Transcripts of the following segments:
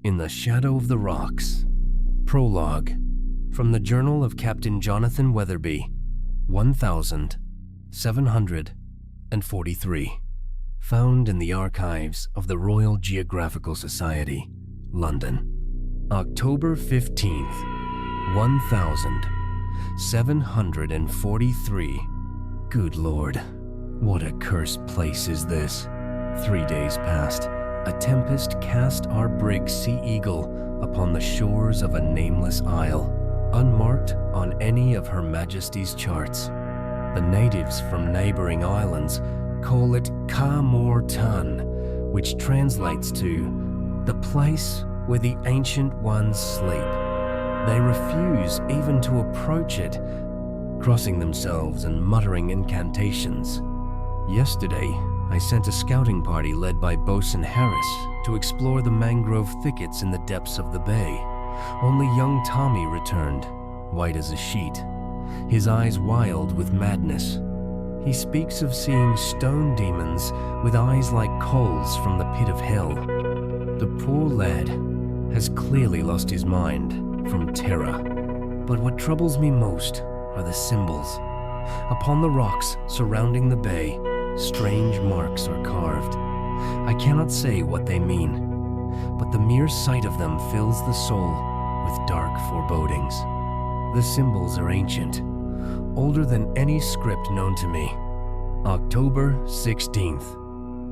In the Shadow of the Rocks. Prologue. From the Journal of Captain Jonathan Weatherby, 1743. Found in the archives of the Royal Geographical Society, London. October 15th, 1743. Good Lord, what a cursed place is this. 3 days past, a tempest cast our brig Sea Eagle upon the shores of a nameless isle, unmarked on any of Her Majesty's charts. The natives from neighboring islands call it Ka Mor Tan, which translates to the place where the ancient ones sleep. They refuse even to approach it, crossing themselves and muttering incantations. Yesterday, I sent a scouting party led by Bosun Harris to explore the mangrove thickets in the depths of the bay. Only young Tommy returned, white as a sheet, his eyes wild with madness. He speaks of seeing stone demons with eyes like coals from the pit of hell. The poor lad has clearly lost his mind from terror. But what troubles me most are the symbols. Upon the rocks surrounding the bay, strange marks are carved. I cannot say what they mean, but the mere sight of them fills the soul with dark forebodings. The symbols are ancient, older than any script known to me. October 16th,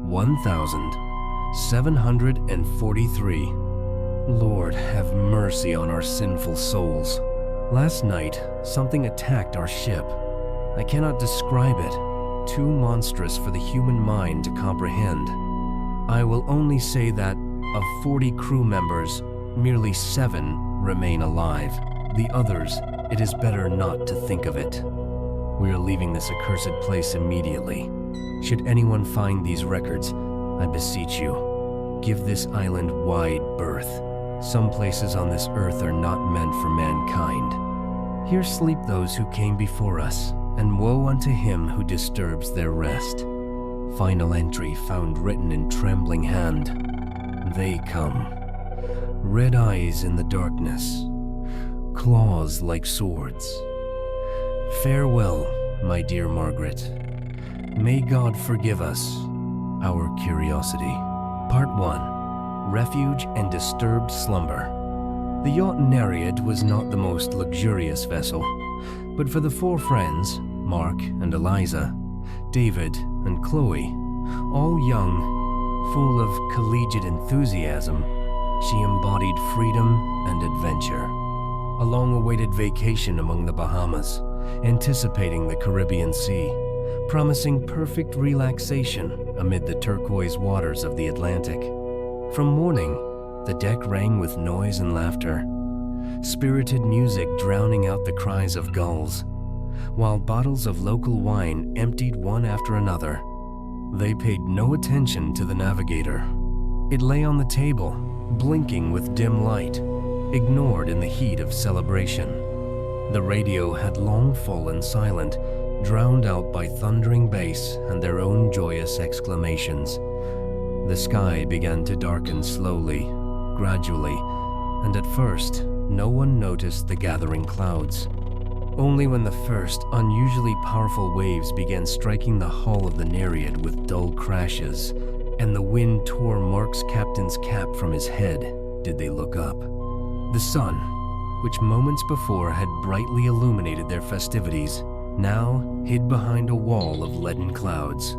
1743. Lord, have mercy on our sinful souls. Last night, something attacked our ship. I cannot describe it. Too monstrous for the human mind to comprehend. I will only say that of 40 crew members, merely 7 remain alive. The others, it is better not to think of it. We are leaving this accursed place immediately. Should anyone find these records, I beseech you, give this island wide berth. Some places on this earth are not meant for mankind. Here sleep those who came before us, and woe unto him who disturbs their rest. Final entry found written in trembling hand. They come. Red eyes in the darkness. Claws like swords. Farewell, my dear Margaret. May God forgive us our curiosity. Part 1. Refuge and Disturbed Slumber. The yacht Nereid was not the most luxurious vessel, but for the 4 friends, Mark and Eliza, David and Chloe, all young, full of collegiate enthusiasm, she embodied freedom and adventure. A long-awaited vacation among the Bahamas, anticipating the Caribbean Sea, promising perfect relaxation amid the turquoise waters of the Atlantic. From morning, the deck rang with noise and laughter, spirited music drowning out the cries of gulls, while bottles of local wine emptied one after another. They paid no attention to the navigator. It lay on the table, blinking with dim light, ignored in the heat of celebration. The radio had long fallen silent, drowned out by thundering bass and their own joyous exclamations. The sky began to darken slowly, gradually, and at first, no one noticed the gathering clouds. Only when the first, unusually powerful waves began striking the hull of the Nereid with dull crashes, and the wind tore Mark's captain's cap from his head, did they look up. The sun, which moments before had brightly illuminated their festivities, now hid behind a wall of leaden clouds.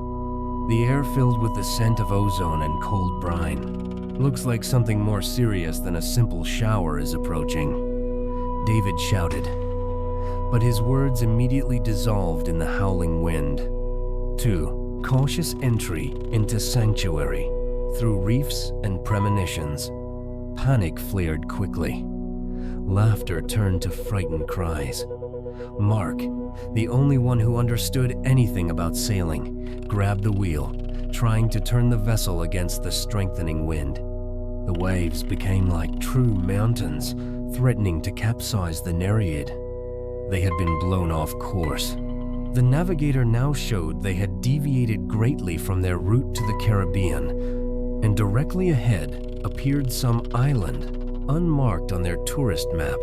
The air filled with the scent of ozone and cold brine. Looks like something more serious than a simple shower is approaching. David shouted, but his words immediately dissolved in the howling wind. 2. Cautious entry into sanctuary through reefs and premonitions. Panic flared quickly. Laughter turned to frightened cries. Mark, the only one who understood anything about sailing, grabbed the wheel, trying to turn the vessel against the strengthening wind. The waves became like true mountains, threatening to capsize the Nereid. They had been blown off course. The navigator now showed they had deviated greatly from their route to the Caribbean, and directly ahead, appeared some island, unmarked on their tourist map.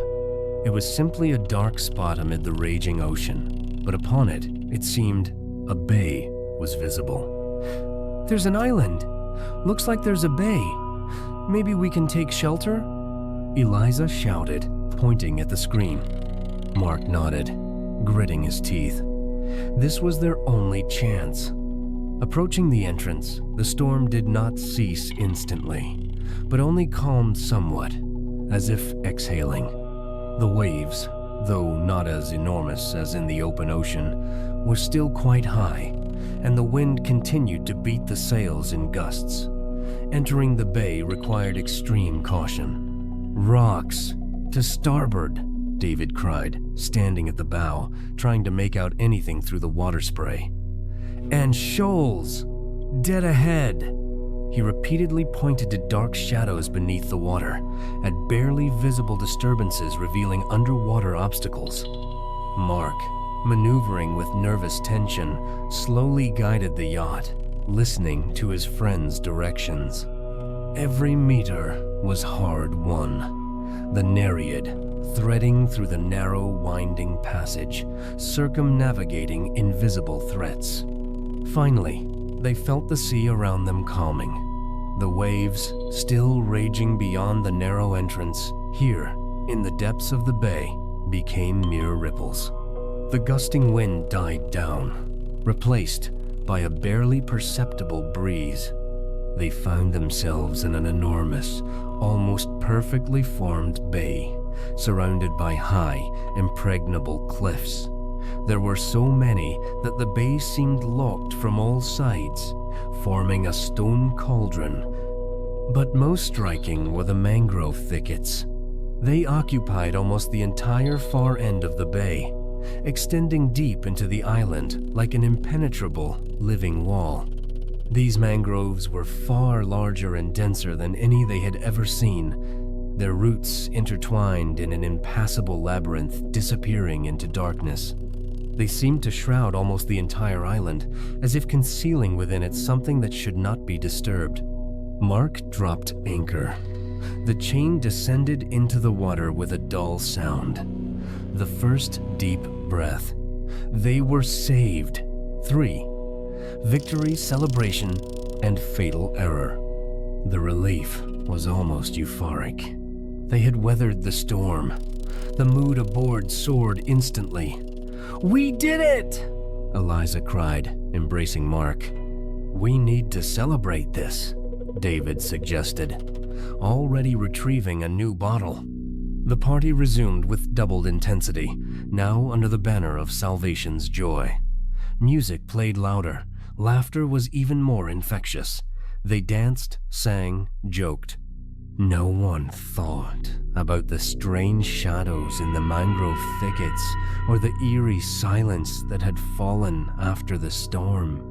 It was simply a dark spot amid the raging ocean, but upon it, it seemed a bay was visible. "There's an island. Looks like there's a bay. Maybe we can take shelter?" Eliza shouted, pointing at the screen. Mark nodded, gritting his teeth. This was their only chance. Approaching the entrance, the storm did not cease instantly, but only calmed somewhat, as if exhaling. The waves, though not as enormous as in the open ocean, were still quite high, and the wind continued to beat the sails in gusts. Entering the bay required extreme caution. "Rocks! To starboard!" David cried, standing at the bow, trying to make out anything through the water spray. "And shoals! Dead ahead!" He repeatedly pointed to dark shadows beneath the water, at barely visible disturbances revealing underwater obstacles. Mark, maneuvering with nervous tension, slowly guided the yacht, listening to his friend's directions. Every meter was hard won. The Nereid, threading through the narrow, winding passage, circumnavigating invisible threats. Finally, they felt the sea around them calming. The waves, still raging beyond the narrow entrance, here, in the depths of the bay, became mere ripples. The gusting wind died down, replaced by a barely perceptible breeze. They found themselves in an enormous, almost perfectly formed bay, surrounded by high, impregnable cliffs. There were so many that the bay seemed locked from all sides, forming a stone cauldron. But most striking were the mangrove thickets. They occupied almost the entire far end of the bay, extending deep into the island like an impenetrable living wall. These mangroves were far larger and denser than any they had ever seen, their roots intertwined in an impassable labyrinth disappearing into darkness. They seemed to shroud almost the entire island, as if concealing within it something that should not be disturbed. Mark dropped anchor. The chain descended into the water with a dull sound. The first deep breath. They were saved. 3. Victory, celebration, and fatal error. The relief was almost euphoric. They had weathered the storm. The mood aboard soared instantly. "We did it!" Eliza cried, embracing Mark. "We need to celebrate this," David suggested, already retrieving a new bottle. The party resumed with doubled intensity, now under the banner of Salvation's joy. Music played louder. Laughter was even more infectious. They danced, sang, joked. No one thought about the strange shadows in the mangrove thickets or the eerie silence that had fallen after the storm.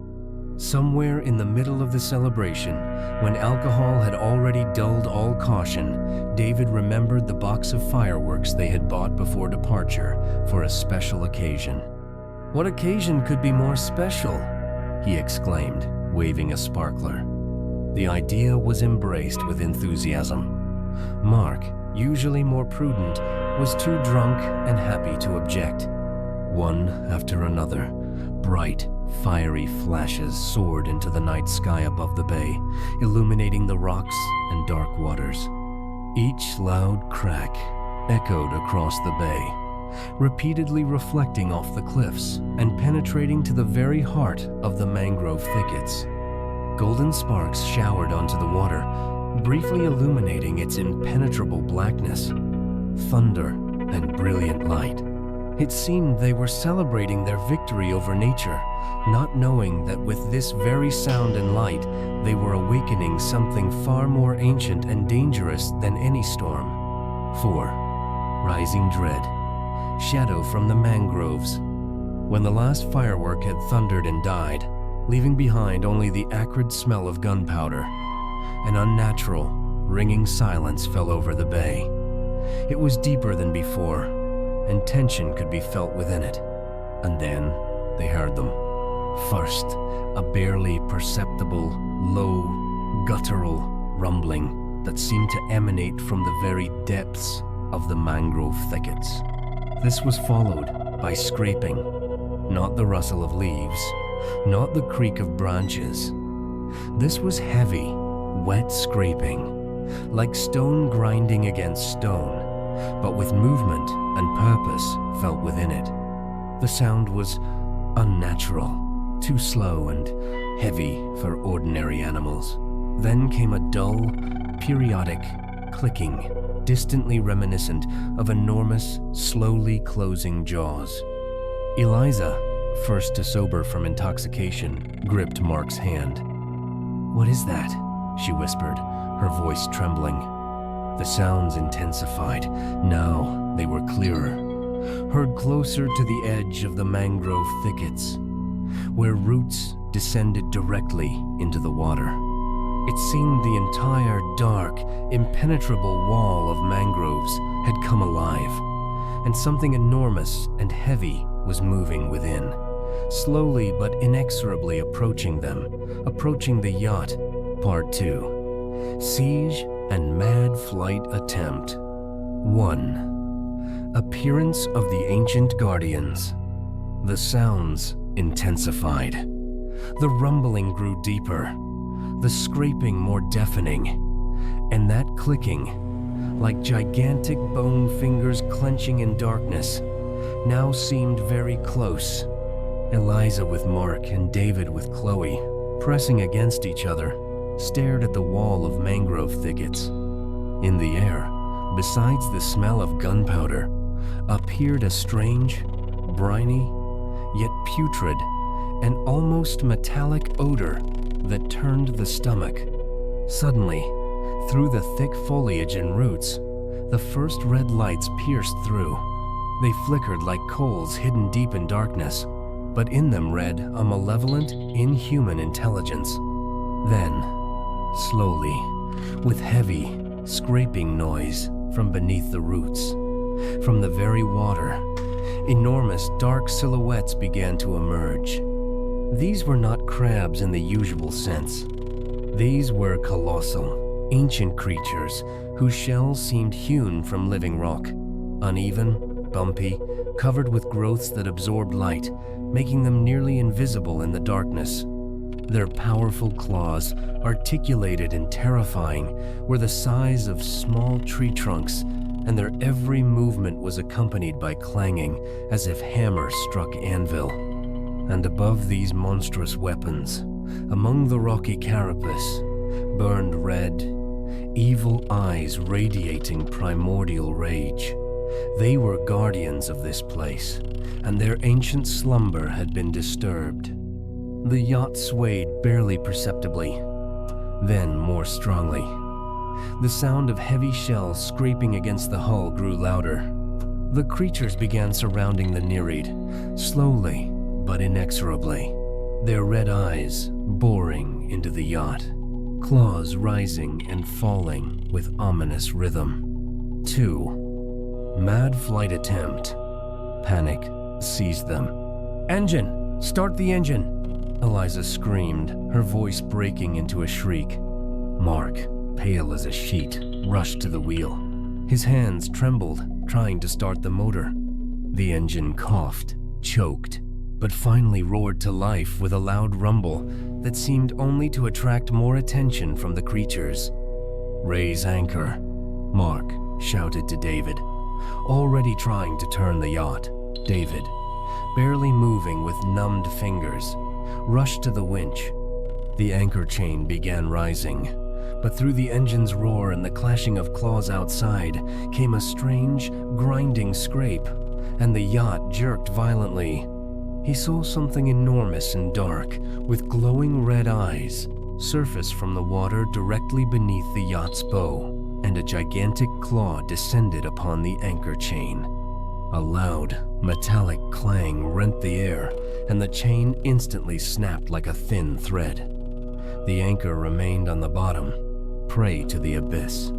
Somewhere in the middle of the celebration, when alcohol had already dulled all caution, David remembered the box of fireworks they had bought before departure for a special occasion. "What occasion could be more special?" he exclaimed, waving a sparkler. The idea was embraced with enthusiasm. Mark, usually more prudent, was too drunk and happy to object. One after another, bright, fiery flashes soared into the night sky above the bay, illuminating the rocks and dark waters. Each loud crack echoed across the bay, repeatedly reflecting off the cliffs and penetrating to the very heart of the mangrove thickets. Golden sparks showered onto the water, briefly illuminating its impenetrable blackness. Thunder and brilliant light. It seemed they were celebrating their victory over nature, not knowing that with this very sound and light, they were awakening something far more ancient and dangerous than any storm. 4. Rising dread. Shadow from the mangroves. When the last firework had thundered and died, leaving behind only the acrid smell of gunpowder, an unnatural, ringing silence fell over the bay. It was deeper than before, and tension could be felt within it. And then they heard them. First, a barely perceptible, low, guttural rumbling. that seemed to emanate from the very depths of the mangrove thickets. This was followed by scraping, not the rustle of leaves, not the creak of branches. This was heavy, wet scraping, like stone grinding against stone, but with movement and purpose felt within it. The sound was unnatural, too slow and heavy for ordinary animals. Then came a dull, periodic clicking, distantly reminiscent of enormous, slowly closing jaws. Eliza, first to sober from intoxication, gripped Mark's hand. "What is that?" she whispered, her voice trembling. The sounds intensified. Now they were clearer, heard closer to the edge of the mangrove thickets, where roots descended directly into the water. It seemed the entire dark, impenetrable wall of mangroves had come alive, and something enormous and heavy was moving within, slowly but inexorably approaching them, approaching the yacht. Part 2. Siege and Mad Flight Attempt. 1. Appearance of the Ancient Guardians. The sounds intensified. The rumbling grew deeper, the scraping more deafening, and that clicking, like gigantic bone fingers clenching in darkness, now seemed very close. Eliza with Mark and David with Chloe, pressing against each other, stared at the wall of mangrove thickets. In the air, besides the smell of gunpowder, appeared a strange, briny, yet putrid, and almost metallic odor that turned the stomach. Suddenly, through the thick foliage and roots, the first red lights pierced through. They flickered like coals hidden deep in darkness, but in them read a malevolent, inhuman intelligence. Then, slowly, with heavy, scraping noise from beneath the roots, from the very water, enormous dark silhouettes began to emerge. These were not crabs in the usual sense. These were colossal, ancient creatures whose shells seemed hewn from living rock, uneven, bumpy, covered with growths that absorbed light, making them nearly invisible in the darkness. Their powerful claws, articulated and terrifying, were the size of small tree trunks, and their every movement was accompanied by clanging as if hammers struck anvil. And above these monstrous weapons, among the rocky carapace, burned red, evil eyes radiating primordial rage. They were guardians of this place, and their ancient slumber had been disturbed. The yacht swayed barely perceptibly, then more strongly. The sound of heavy shells scraping against the hull grew louder. The creatures began surrounding the Nereid, slowly but inexorably, their red eyes boring into the yacht, claws rising and falling with ominous rhythm. 2. Mad flight attempt. Panic seized them. "Engine! Start the engine!" Eliza screamed, her voice breaking into a shriek. Mark, pale as a sheet, rushed to the wheel. His hands trembled, trying to start the motor. The engine coughed, choked, but finally roared to life with a loud rumble that seemed only to attract more attention from the creatures. "Raise anchor," Mark shouted to David, already trying to turn the yacht. David, barely moving with numbed fingers, rushed to the winch. The anchor chain began rising, but through the engine's roar and the clashing of claws outside came a strange, grinding scrape, and the yacht jerked violently. He saw something enormous and dark, with glowing red eyes, surface from the water directly beneath the yacht's bow, and a gigantic claw descended upon the anchor chain. A loud, metallic clang rent the air, and the chain instantly snapped like a thin thread. The anchor remained on the bottom, prey to the abyss.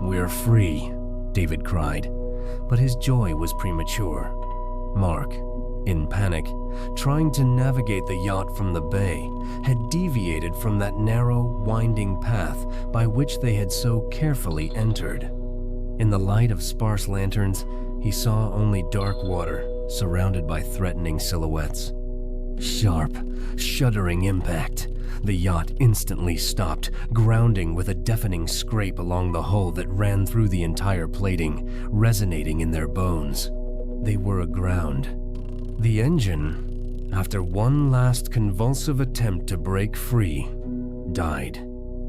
"We're free," David cried, but his joy was premature. Mark, In panic, trying to navigate the yacht from the bay, had deviated from that narrow, winding path by which they had so carefully entered. In the light of sparse lanterns, he saw only dark water, surrounded by threatening silhouettes. Sharp, shuddering impact. The yacht instantly stopped, grounding with a deafening scrape along the hull that ran through the entire plating, resonating in their bones. They were aground. The engine, after one last convulsive attempt to break free, died,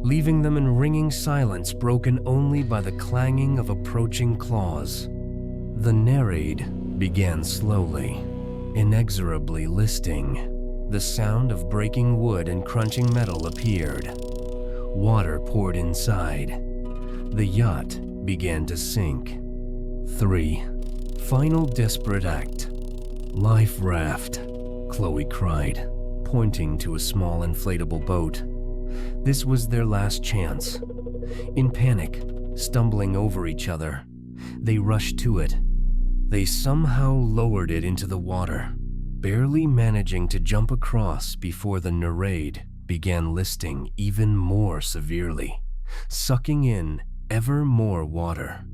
leaving them in ringing silence broken only by the clanging of approaching claws. The narrate began slowly, inexorably listing. The sound of breaking wood and crunching metal appeared. Water poured inside. The yacht began to sink. 3. Final desperate act. Life raft, Chloe cried, pointing to a small inflatable boat. This was their last chance. In panic, stumbling over each other, they rushed to it. They somehow lowered it into the water, barely managing to jump across before the narrate began listing even more severely, sucking in ever more water.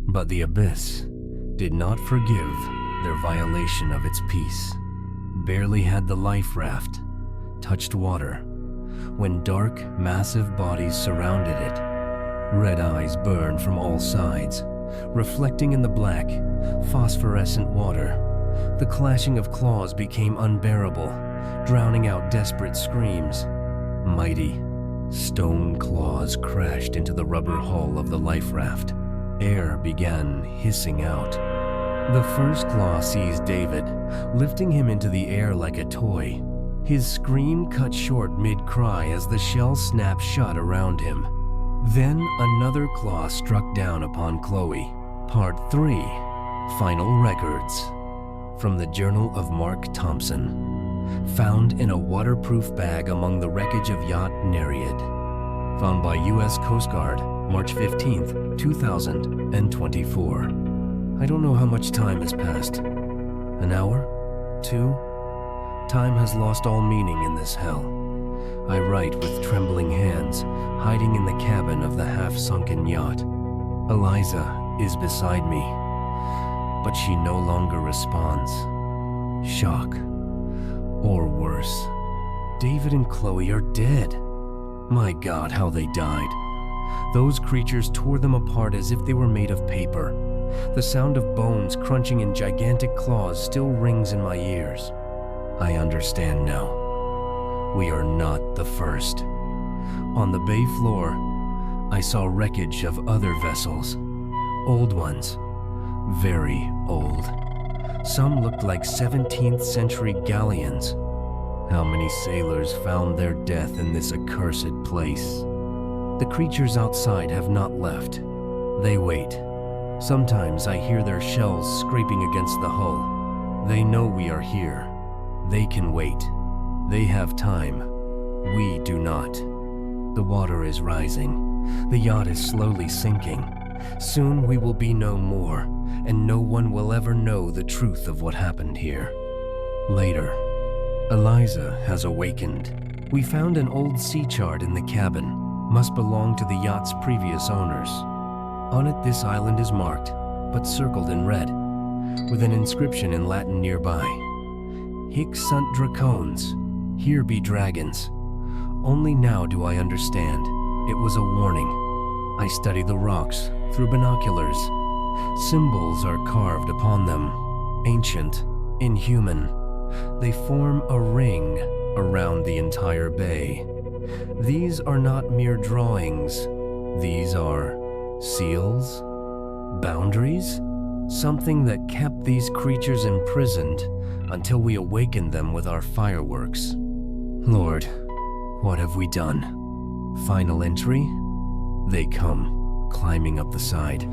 But the abyss did not forgive their violation of its peace. Barely had the life raft touched water when dark, massive bodies surrounded it. Red eyes burned from all sides, reflecting in the black, phosphorescent water. The clashing of claws became unbearable, drowning out desperate screams. Mighty, stone claws crashed into the rubber hull of the life raft. Air began hissing out. The first claw seized David, lifting him into the air like a toy. His scream cut short mid-cry as the shell snapped shut around him. Then another claw struck down upon Chloe. Part 3. Final Records. From the Journal of Mark Thompson. Found in a waterproof bag among the wreckage of yacht Nereid. Found by U.S. Coast Guard, March 15th, 2024. I don't know how much time has passed. An hour? 2? Time has lost all meaning in this hell. I write with trembling hands, hiding in the cabin of the half-sunken yacht. Eliza is beside me, but she no longer responds. Shock. Or worse. David and Chloe are dead. My God, how they died. Those creatures tore them apart as if they were made of paper. The sound of bones crunching in gigantic claws still rings in my ears. I understand now. We are not the first. On the bay floor, I saw wreckage of other vessels. Old ones. Very old. Some looked like 17th century galleons. How many sailors found their death in this accursed place? The creatures outside have not left. They wait. Sometimes I hear their shells scraping against the hull. They know we are here. They can wait. They have time. We do not. The water is rising. The yacht is slowly sinking. Soon we will be no more, and no one will ever know the truth of what happened here. Later, Eliza has awakened. We found an old sea chart in the cabin. Must belong to the yacht's previous owners. On it, this island is marked, but circled in red, with an inscription in Latin nearby. Hic sunt dracones, here be dragons. Only now do I understand. It was a warning. I study the rocks through binoculars. Symbols are carved upon them, ancient, inhuman. They form a ring around the entire bay. These are not mere drawings. These are seals, boundaries, something that kept these creatures imprisoned until we awakened them with our fireworks. Lord, what have we done? Final entry? They come, climbing up the side.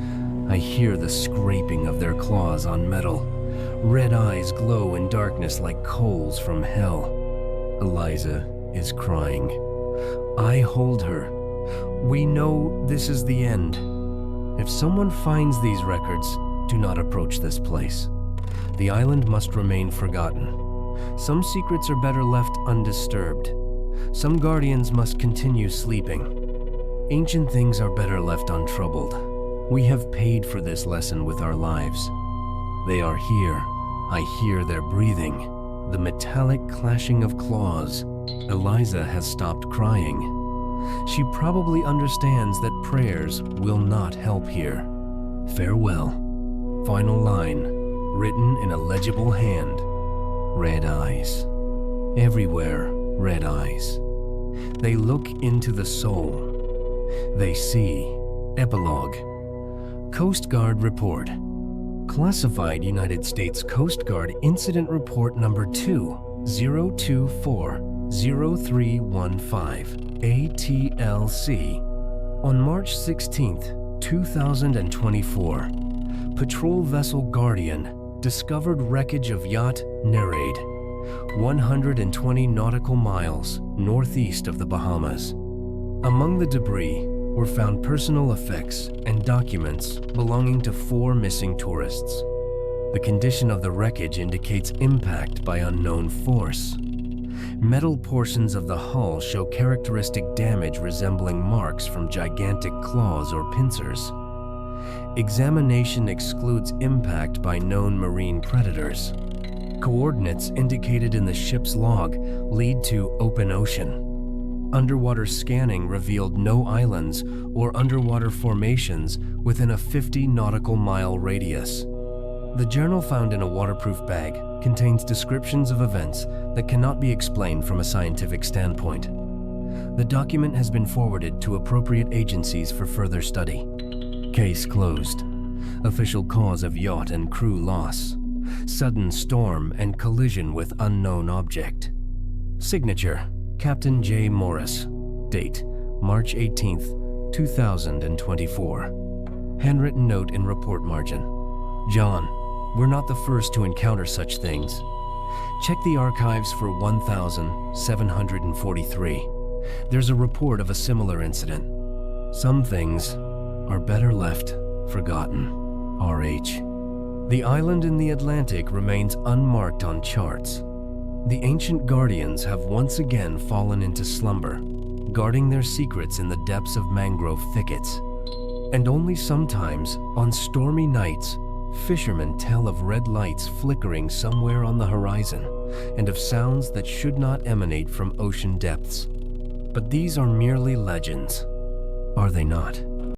I hear the scraping of their claws on metal. Red eyes glow in darkness like coals from hell. Eliza is crying. I hold her. We know this is the end. If someone finds these records, do not approach this place. The island must remain forgotten. Some secrets are better left undisturbed. Some guardians must continue sleeping. Ancient things are better left untroubled. We have paid for this lesson with our lives. They are here. I hear their breathing, the metallic clashing of claws. Eliza has stopped crying. She probably understands that prayers will not help here. Farewell. Final line, written in a legible hand. Red eyes. Everywhere, red eyes. They look into the soul. They see. Epilogue. Coast Guard Report. Classified United States Coast Guard Incident Report Number 2024-0315, ATLC. On March 16, 2024, Patrol Vessel Guardian discovered wreckage of yacht Narration, 120 nautical miles northeast of the Bahamas. Among the debris were found personal effects and documents belonging to 4 missing tourists. The condition of the wreckage indicates impact by unknown force. Metal portions of the hull show characteristic damage resembling marks from gigantic claws or pincers. Examination excludes impact by known marine predators. Coordinates indicated in the ship's log lead to open ocean. Underwater scanning revealed no islands or underwater formations within a 50 nautical mile radius. The journal found in a waterproof bag contains descriptions of events that cannot be explained from a scientific standpoint. The document has been forwarded to appropriate agencies for further study. Case closed. Official cause of yacht and crew loss. Sudden storm and collision with unknown object. Signature, Captain J. Morris. Date, March 18th, 2024. Handwritten note in report margin. John, we're not the first to encounter such things. Check the archives for 1743. There's a report of a similar incident. Some things are better left forgotten. R.H. The island in the Atlantic remains unmarked on charts. The ancient guardians have once again fallen into slumber, guarding their secrets in the depths of mangrove thickets. And only sometimes, on stormy nights, fishermen tell of red lights flickering somewhere on the horizon, and of sounds that should not emanate from ocean depths. But these are merely legends, are they not?